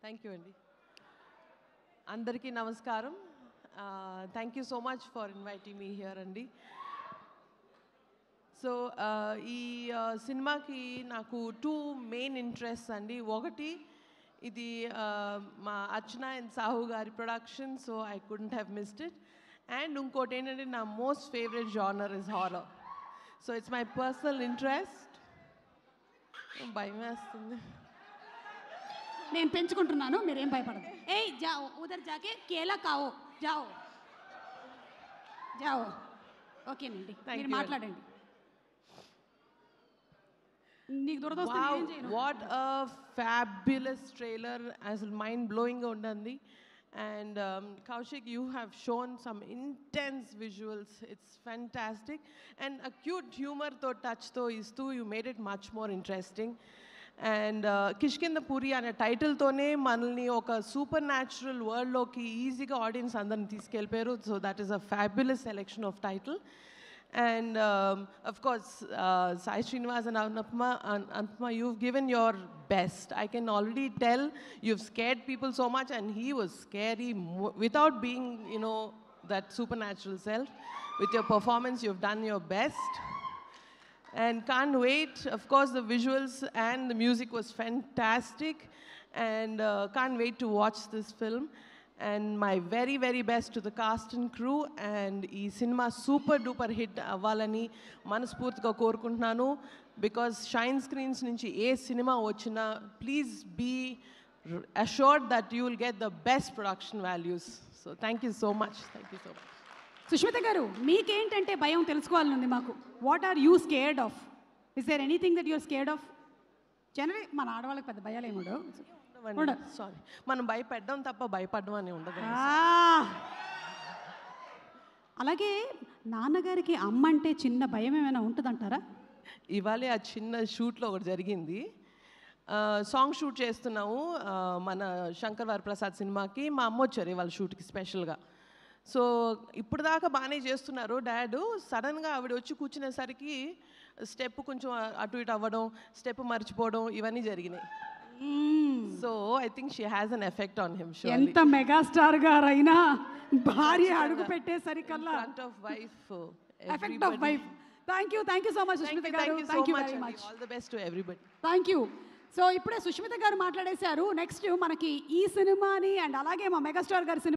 Thank you, Andy. Andariki namaskaram. Thank you so much for inviting me here, Andy. So, ఈ సినిమాకి నాకు two main interest అండి. ఒకటి ఇది మా అర్చన అండ్ సాహు గారి production, so I couldn't have missed it. And ఇంకోటి ఏంటంటే నా most favourite genre is horror. So it's my personal interest. భయం వేస్తుంది. నేను పెంచుకుంటున్నాను, మీరేం భయపడదు. ఏయ్ జాओ ఉదర్ జాకే కేలా కావో జాओ జాओ. ఓకేనండి, మీరు మాట్లాడండి. నీకు దురదొస్తే ఏం చేయను. వాట్ అ ఫ్యాబ్యులస్ ట్రైలర్, అసలు మైండ్ బ్లోయింగ్గా ఉండండి. And Kaushik, you have shown some intense visuals. It's fantastic. And a cute humor to touch to is too. You made it much more interesting. And Kishkinda Puri ane title tone manalni oka supernatural world loki easy ga audience andarni తీసుకెళ్ళిపోయారు. So that is a fabulous selection of title. And of course, Sai Srinivas and Anupma, you've given your best. I can already tell you've scared people so much, and he was scary without being, you know, that supernatural self. With your performance, you've done your best. And can't wait. Of course, the visuals and the music was fantastic. And can't wait to watch this film. And my very, very best to the cast and crew. And ee cinema super duper hit avvalani manaspurtiga korukuntunnanu, because Shine Screens nunchi A cinema వచ్చినా please be assured that you will get the best production values. So thank you so much. Thank you so much. Sushmita గారు, మీకేంటంటే భయం తెలుసుకోవాలనుంది మాకు. What are you scared of? Is there anything that you're scared of? General మన ఆడవాళ్ళకి పెద్ద భయాలు ఏమి ఉండవు. సారీ, మనం భయపడ్డం తప్ప భయపడడం అని ఉండదు. అలాగే నాన్నగారికి అమ్మ అంటే చిన్న భయం ఏమైనా ఉంటుందంటారా? ఇవాళే ఆ చిన్న షూట్లో ఒకటి జరిగింది. సాంగ్ షూట్ చేస్తున్నాము మన శంకర్ వరప్రసాద్ సినిమాకి. మా అమ్మ వచ్చారు ఇవాళ షూట్కి స్పెషల్గా. సో ఇప్పుడు దాకా బాగానే చేస్తున్నారు డాడ్. సడన్గా ఆవిడ వచ్చి కూర్చునేసరికి స్టెప్ కొంచెం అటు ఇటు అవ్వడం, స్టెప్ మర్చిపోవడం, ఇవన్నీ జరిగినాయి. So I think she has an effect on him. ఎంత మెగాస్టార్ గారైనా భార్య అడుగు పెట్టేసరికల్లా effect of wife. Thank you so much Sushmita garu. Thank you very much. All the best to everybody. Thank you. So ఇప్పుడే సుష్మిత గారు మాట్లాడేశారు. నెక్స్ట్ మనకి ఈ సినిమాని అండ్ అలాగే మా మెగాస్టార్ గారి సినిమా